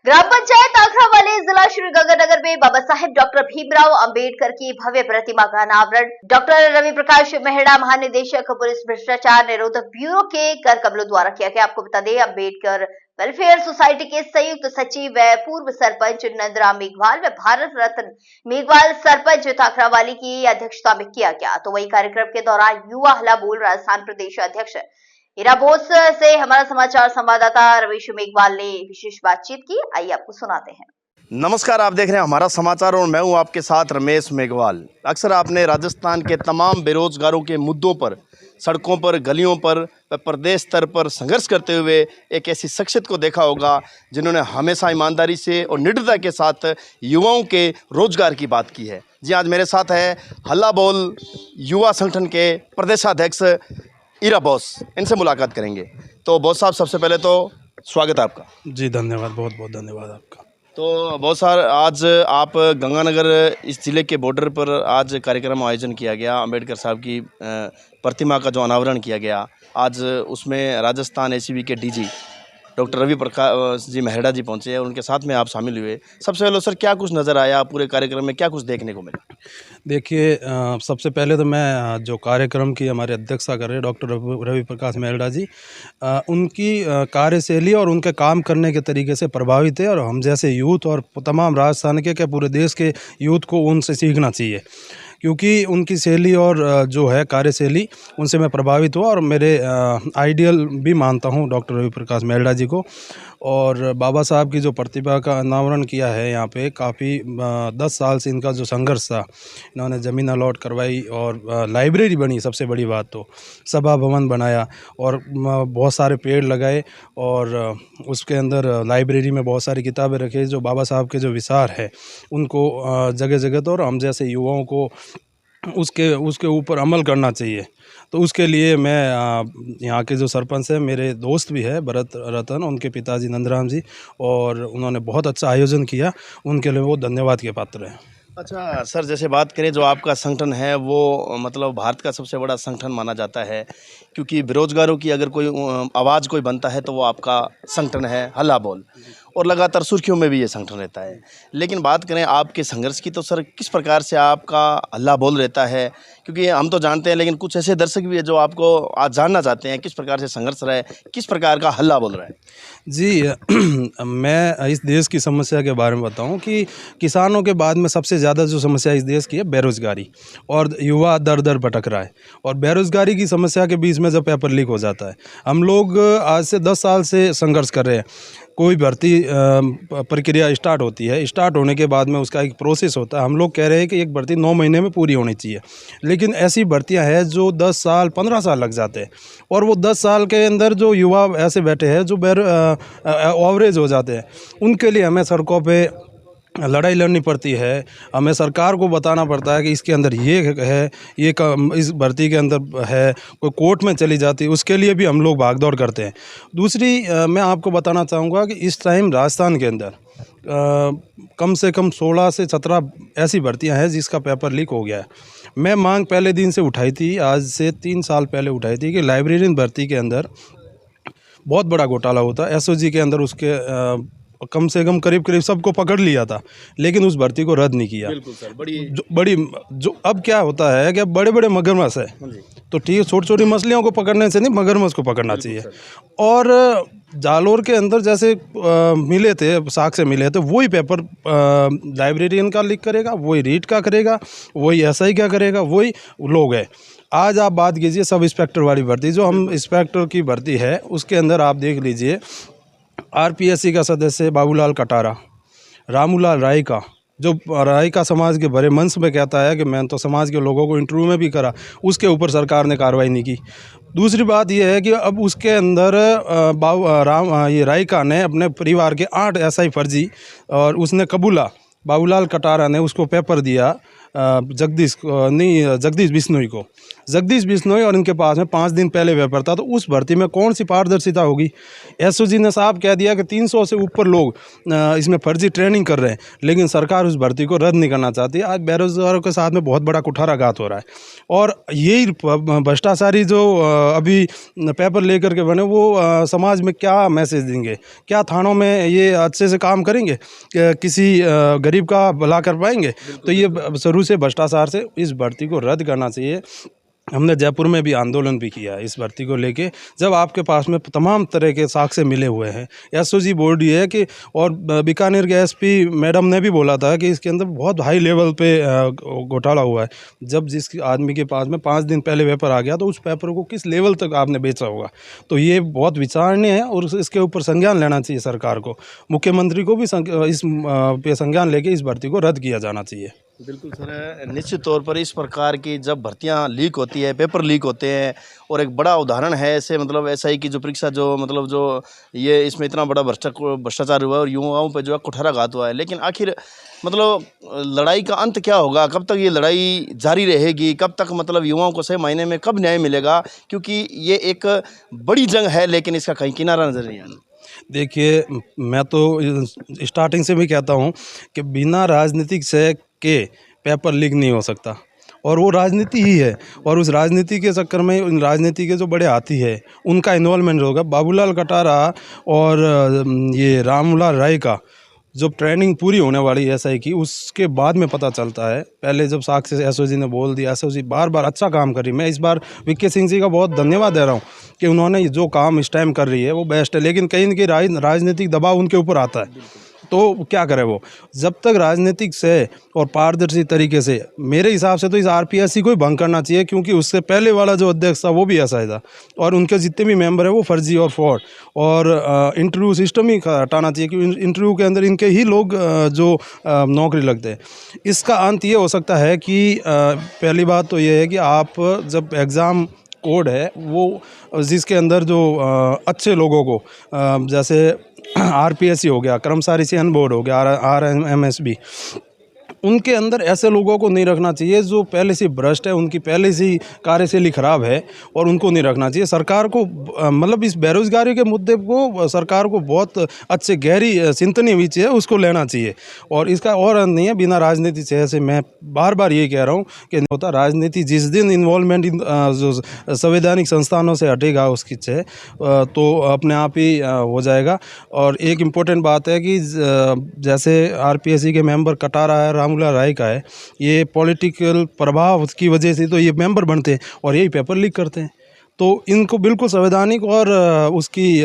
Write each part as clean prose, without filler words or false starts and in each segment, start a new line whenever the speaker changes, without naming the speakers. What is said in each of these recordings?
ग्राम पंचायत आखरावाली जिला श्रीगंगानगर में बाबा साहेब डॉक्टर भीमराव अंबेडकर की भव्य प्रतिमा का अनावरण डॉक्टर रवि प्रकाश मेहड़ा महानिदेशक पुलिस भ्रष्टाचार निरोधक ब्यूरो के कर कमलों द्वारा किया गया। आपको बता दें, अंबेडकर वेलफेयर सोसाइटी के संयुक्त सचिव व पूर्व सरपंच नंदराम मेघवाल व भारत रत्न मेघवाल सरपंच ताखरावाली की अध्यक्षता में किया गया। तो वही कार्यक्रम के दौरान युवा हल्ला बोल राजस्थान प्रदेश अध्यक्ष इरा बोस से हमारा समाचार संवाददाता रवीश मेघवाल ने विशेष बातचीत की। आइए आपको सुनाते हैं।
नमस्कार, आप देख रहे हैं हमारा समाचार और मैं हूं आपके साथ रमेश मेघवाल। अक्सर आपने राजस्थान के तमाम बेरोजगारों के मुद्दों पर सड़कों पर, गलियों पर व प्रदेश स्तर पर संघर्ष करते हुए एक ऐसी शख्सियत को देखा होगा जिन्होंने हमेशा ईमानदारी से और निडरता के साथ युवाओं के रोजगार की बात की है। जी, आज मेरे साथ है हल्ला बोल युवा संगठन के प्रदेशाध्यक्ष इरा बोस। इनसे मुलाकात करेंगे। तो बोस साहब, सबसे पहले तो स्वागत है आपका।
जी धन्यवाद, बहुत बहुत धन्यवाद आपका।
तो बोस साहब, आज आप गंगानगर इस ज़िले के बॉर्डर पर आज कार्यक्रम आयोजन किया गया। अंबेडकर साहब की प्रतिमा का जो अनावरण किया गया, आज उसमें राजस्थान एसीबी के डीजी डॉक्टर रवि प्रकाश जी मेहड़ा जी पहुंचे हैं और उनके साथ में आप शामिल हुए। सबसे पहले सर, क्या कुछ नज़र आया पूरे कार्यक्रम में, क्या कुछ देखने को मिला?
देखिए, सबसे पहले तो मैं जो कार्यक्रम की हमारे अध्यक्षता कर रहे हैं डॉक्टर रवि प्रकाश मेहड़ा जी, उनकी कार्यशैली और उनके काम करने के तरीके से प्रभावित है और हम जैसे यूथ और तमाम राजस्थान के क्या पूरे देश के यूथ को उनसे सीखना चाहिए, क्योंकि उनकी शैली और जो है कार्यशैली उनसे मैं प्रभावित हुआ और मेरे आइडियल भी मानता हूं डॉक्टर रवि प्रकाश मेहड़ा जी को। और बाबा साहब की जो प्रतिभा का अनावरण किया है यहाँ पे, काफ़ी 10 साल से इनका जो संघर्ष था, इन्होंने ज़मीन अलॉट करवाई और लाइब्रेरी बनी, सबसे बड़ी बात तो सभा भवन बनाया और बहुत सारे पेड़ लगाए और उसके अंदर लाइब्रेरी में बहुत सारी किताबें रखे। जो बाबा साहब के जो विचार है उनको जगह जगह तो और हम जैसे युवाओं को उसके ऊपर अमल करना चाहिए। तो उसके लिए मैं यहाँ के जो सरपंच हैं, मेरे दोस्त भी है भरत रतन, उनके पिताजी नंदराम जी, और उन्होंने बहुत अच्छा आयोजन किया, उनके लिए वो धन्यवाद के पात्र हैं।
अच्छा सर, जैसे बात करें, जो आपका संगठन है वो मतलब भारत का सबसे बड़ा संगठन माना जाता है, क्योंकि बेरोजगारों की अगर कोई आवाज़ कोई बनता है तो वो आपका संगठन है हल्ला बोल, और लगातार सुर्खियों में भी ये संगठन रहता है। लेकिन बात करें आपके संघर्ष की, तो सर किस प्रकार से आपका हल्ला बोल रहता है? क्योंकि हम तो जानते हैं, लेकिन कुछ ऐसे दर्शक भी है जो आपको आज जानना चाहते हैं किस प्रकार से संघर्ष रहा है, किस प्रकार का हल्ला बोल रहा है।
जी, मैं इस देश की समस्या के बारे में बताऊं कि किसानों के बाद में सबसे ज़्यादा जो समस्या इस देश की है बेरोज़गारी, और युवा दर दर भटक रहा है। और बेरोज़गारी की समस्या के बीच में जब पेपर लीक हो जाता है, हम लोग आज से 10 साल से संघर्ष कर रहे हैं। कोई भर्ती प्रक्रिया स्टार्ट होती है, स्टार्ट होने के बाद में उसका एक प्रोसेस होता है। हम लोग कह रहे हैं कि एक भर्ती 9 महीने में पूरी होनी चाहिए, लेकिन ऐसी भर्तियां हैं जो 10 साल 15 साल लग जाते हैं। और वो 10 साल के अंदर जो युवा ऐसे बैठे हैं जो एवरेज हो जाते हैं, उनके लिए हमें सड़कों पे लड़ाई लड़नी पड़ती है। हमें सरकार को बताना पड़ता है कि इसके अंदर ये है, इस भर्ती के अंदर है, कोई कोर्ट में चली जाती है, उसके लिए भी हम लोग भागदौड़ करते हैं। दूसरी, मैं आपको बताना चाहूँगा कि इस टाइम राजस्थान के अंदर कम से कम 16 से 17 ऐसी भर्तियां हैं जिसका पेपर लीक हो गया है। मैं मांग पहले दिन से उठाई थी, आज से 3 साल पहले उठाई थी, कि लाइब्रेरियन भर्ती के अंदर बहुत बड़ा घोटाला होता है। एसओजी के अंदर उसके कम से कम करीब सबको पकड़ लिया था, लेकिन उस भर्ती को रद्द नहीं किया।
बिल्कुल सर,
जो अब क्या होता है कि अब बड़े बड़े मगरमच्छ है, तो ठीक है, छोटी छोटी मछलियों को पकड़ने से नहीं, मगरमच्छ को पकड़ना चाहिए। और जालोर के अंदर जैसे मिले थे, साख से मिले थे, वही पेपर लाइब्रेरियन का लीक करेगा, वही रीट का करेगा, वही एसआई का करेगा, वही लोग हैं। आज आप बात कीजिए सब इंस्पेक्टर वाली भर्ती, जो हम इंस्पेक्टर की भर्ती है उसके अंदर आप देख लीजिए, आरपीएससी का सदस्य बाबूलाल कटारा, रामूलाल राय का, जो राय का समाज के बड़े मंच में कहता है कि मैं तो समाज के लोगों को इंटरव्यू में भी करा, उसके ऊपर सरकार ने कार्रवाई नहीं की। दूसरी बात यह है कि अब उसके अंदर ये रायका ने अपने परिवार के 8 एसआई फर्जी, और उसने कबूला, बाबूलाल कटारा ने उसको पेपर दिया जगदीश बिश्नोई को। जगदीश बिश्नोई और इनके पास में 5 दिन पहले पेपर था, तो उस भर्ती में कौन सी पारदर्शिता होगी। एसओजी ने साफ कह दिया कि 300 से ऊपर लोग इसमें फर्जी ट्रेनिंग कर रहे हैं, लेकिन सरकार उस भर्ती को रद्द नहीं करना चाहती। आज बेरोजगारों के साथ में बहुत बड़ा कुठाराघात हो रहा है, और यही भ्रष्टाचारी जो अभी पेपर लेकर के बने, वो समाज में क्या मैसेज देंगे, क्या थानों में ये अच्छे से काम करेंगे, किसी गरीब का भला कर पाएंगे। तो ये शुरू से भ्रष्टाचार से इस भर्ती को रद्द करना चाहिए। हमने जयपुर में भी आंदोलन भी किया इस भर्ती को लेके, जब आपके पास में तमाम तरह के साक्ष्य मिले हुए हैं। एसओजी बोर्ड ये है कि, और बीकानेर के एसपी मैडम ने भी बोला था कि इसके अंदर बहुत हाई लेवल पे घोटाला हुआ है। जब जिस आदमी के पास में 5 दिन पहले पेपर आ गया, तो उस पेपर को किस लेवल तक आपने बेचा होगा। तो ये बहुत विचारणीय है, और इसके ऊपर संज्ञान लेना चाहिए सरकार को। मुख्यमंत्री को भी इस पे संज्ञान लेके इस भर्ती को रद्द किया जाना चाहिए।
बिल्कुल सर, निश्चित तौर पर इस प्रकार की जब भर्तियां लीक होती है, पेपर लीक होते हैं, और एक बड़ा उदाहरण है ऐसे मतलब एसआई की जो परीक्षा जो मतलब जो ये इसमें इतना बड़ा भ्रष्टाचार हुआ है और युवाओं पे जो है कुठाराघात हुआ है। लेकिन आखिर मतलब लड़ाई का अंत क्या होगा, कब तक ये लड़ाई जारी रहेगी, कब तक मतलब युवाओं को सही मायने में कब न्याय मिलेगा, क्योंकि ये एक बड़ी जंग है, लेकिन इसका कहीं किनारा नजर नहीं आ रहा।
देखिए, मैं तो स्टार्टिंग से भी कहता हूँ कि बिना राजनीतिक से के पेपर लीक नहीं हो सकता, और वो राजनीति ही है। और उस राजनीति के चक्कर में उन राजनीति के जो बड़े हाथी है, उनका इन्वॉल्वमेंट होगा। बाबूलाल कटारा और ये रामूलाल राय का जब ट्रेनिंग पूरी होने वाली है एसआई की, उसके बाद में पता चलता है। पहले जब साक्ष्य एसओजी ने बोल दिया, एसओजी बार बार अच्छा काम कर रही है। मैं इस बार विक्की सिंह जी का बहुत धन्यवाद दे रहा हूँ कि उन्होंने जो काम इस टाइम कर रही है वो बेस्ट है, लेकिन कहीं न कहीं राजनीतिक दबाव उनके ऊपर आता है। तो क्या करे वो, जब तक राजनीतिक से और पारदर्शी तरीके से, मेरे हिसाब से तो इस आरपीएससी को ही भंग करना चाहिए, क्योंकि उससे पहले वाला जो अध्यक्ष था वो भी ऐसा ही था, और उनके जितने भी मेंबर है वो फर्जी और फ्रॉड, और इंटरव्यू सिस्टम ही हटाना चाहिए, क्योंकि इंटरव्यू के अंदर इनके ही लोग जो नौकरी लगते हैं। इसका अंत ये हो सकता है कि पहली बात तो ये है कि आप जब एग्ज़ाम कोड है वो जिसके अंदर जो अच्छे लोगों को जैसे आरपीएससी हो गया, कर्मचारी चयन बोर्ड हो गया, आरएमएसबी, उनके अंदर ऐसे लोगों को नहीं रखना चाहिए जो पहले से भ्रष्ट है, उनकी पहले से कार्यशैली खराब है, और उनको नहीं रखना चाहिए। सरकार को मतलब इस बेरोजगारी के मुद्दे को सरकार को बहुत अच्छे गहरी चिंतनी हुई चाहिए, उसको लेना चाहिए। और इसका और अंत नहीं है बिना राजनीति से। ऐसे मैं बार बार ये कह रहा हूँ कि नहीं होता राजनीति, जिस दिन इन्वॉल्वमेंट जो संवैधानिक संस्थानों से हटेगा उसकी से तो अपने आप ही हो जाएगा। और एक इम्पोर्टेंट बात है कि जैसे आरपीएससी के मेंबर कटारा है, रामूलाल राय का है, ये पॉलिटिकल प्रभाव की वजह से तो ये मेंबर बनते हैं और यही पेपर लीक करते हैं। तो इनको बिल्कुल संवैधानिक और उसकी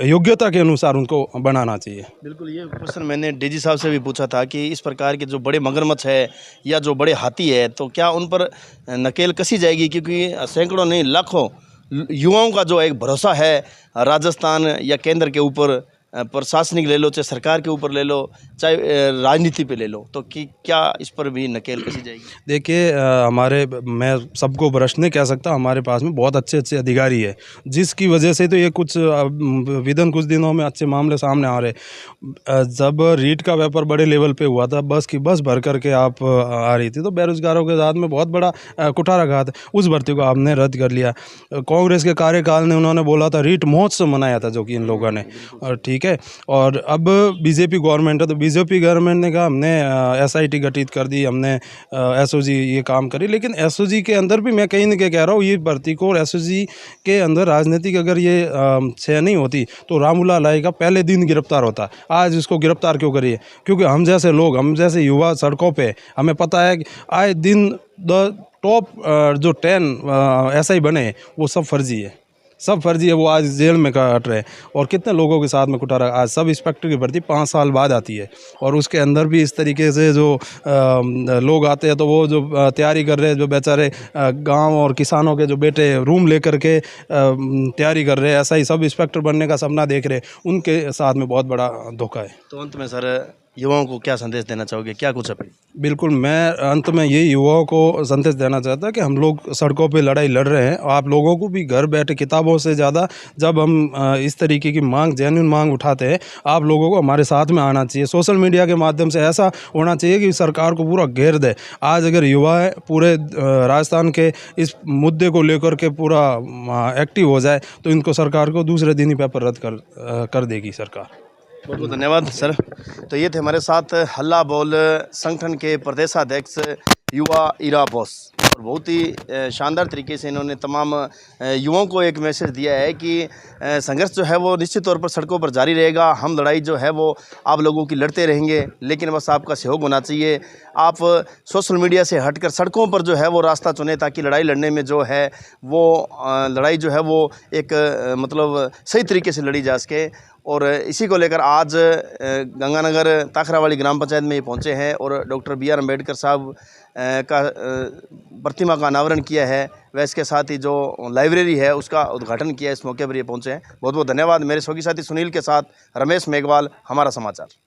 योग्यता के अनुसार उनको बनाना चाहिए।
बिल्कुल, ये क्वेश्चन मैंने डीजी साहब से भी पूछा था कि इस प्रकार के जो बड़े मगरमच्छ है या जो बड़े हाथी है, तो क्या उन पर नकेल कसी जाएगी, क्योंकि सैकड़ों नहीं लाखों युवाओं का जो एक भरोसा है राजस्थान या केंद्र के ऊपर, प्रशासनिक ले लो, चाहे सरकार के ऊपर ले लो, चाहे राजनीति पे ले लो, तो कि क्या इस पर भी नकेल कसी जाएगी?
देखिए, मैं सबको भ्रष्ट नहीं कह सकता, हमारे पास में बहुत अच्छे अच्छे अधिकारी है, जिसकी वजह से तो ये कुछ विदिन कुछ दिनों में अच्छे मामले सामने आ रहे। जब रीट का पेपर बड़े लेवल पे हुआ था, बस की बस भर करके आप आ रही थी, तो बेरोजगारों के साथ में बहुत बड़ा कुठाराघात, उस भर्ती को आपने रद्द कर लिया। कांग्रेस के कार्यकाल ने उन्होंने बोला था रीट महोत्सव मनाया था, जो कि इन लोगों ने, और ठीक है। और अब बीजेपी गवर्नमेंट है, तो बीजेपी गवर्नमेंट ने कहा हमने एसआईटी गठित कर दी, हमने एसओजी ये काम करी, लेकिन एसओजी के अंदर भी मैं कहीं न कहीं कह रहा हूँ ये भर्ती को, और एसओजी के अंदर राजनीतिक अगर ये छह नहीं होती तो रामूलाल राय का पहले दिन गिरफ्तार होता। आज इसको गिरफ्तार क्यों करिए? क्योंकि हम जैसे लोग, हम जैसे युवा सड़कों पे, हमें पता है कि आए दिन टॉप जो 10 एसआई बने वो सब फर्जी है, सब फर्जी है। वो आज जेल में काट रहे हैं, और कितने लोगों के साथ में कुटारा। आज सब इंस्पेक्टर की भर्ती 5 साल बाद आती है, और उसके अंदर भी इस तरीके से जो लोग आते हैं, तो वो जो तैयारी कर रहे हैं, जो बेचारे गांव और किसानों के जो बेटे रूम लेकर के तैयारी कर रहे हैं, ऐसा ही सब इंस्पेक्टर बनने का सपना देख रहे हैं, उनके साथ में बहुत बड़ा धोखा है।
तो अंत में सर, युवाओं को क्या संदेश देना चाहोगे, क्या कुछ अपील?
बिल्कुल, मैं अंत में यही युवाओं को संदेश देना चाहता कि हम लोग सड़कों पे लड़ाई लड़ रहे हैं, और आप लोगों को भी घर बैठे किताबों से ज़्यादा जब हम इस तरीके की मांग, जेन्युइन मांग उठाते हैं, आप लोगों को हमारे साथ में आना चाहिए। सोशल मीडिया के माध्यम से ऐसा होना चाहिए कि सरकार को पूरा घेर दे। आज अगर युवा है पूरे राजस्थान के इस मुद्दे को लेकर के पूरा एक्टिव हो जाए तो इनको सरकार को दूसरे दिन ही पेपर रद्द कर देगी सरकार।
बहुत बहुत धन्यवाद सर। तो ये थे हमारे साथ हल्ला बोल संगठन के प्रदेशाध्यक्ष युवा इरा बोस, और बहुत ही शानदार तरीके से इन्होंने तमाम युवाओं को एक मैसेज दिया है कि संघर्ष जो है वो निश्चित तौर पर सड़कों पर जारी रहेगा। हम लड़ाई जो है वो आप लोगों की लड़ते रहेंगे, लेकिन बस आपका सहयोग होना चाहिए। आप सोशल मीडिया से हटकर सड़कों पर जो है वो रास्ता चुने, ताकि लड़ाई लड़ने में जो है वो लड़ाई जो है वो एक मतलब सही तरीके से लड़ी जा सके। और इसी को लेकर आज गंगानगर ताखरावाली ग्राम पंचायत में ये पहुँचे हैं और डॉक्टर BR अम्बेडकर साहब का प्रतिमा का अनावरण किया है। वह इसके साथ ही जो लाइब्रेरी है उसका उद्घाटन किया है। इस मौके पर ये पहुँचे हैं। बहुत बहुत धन्यवाद। मेरे सहयोगी साथी सुनील के साथ रमेश मेघवाल, हमारा समाचार।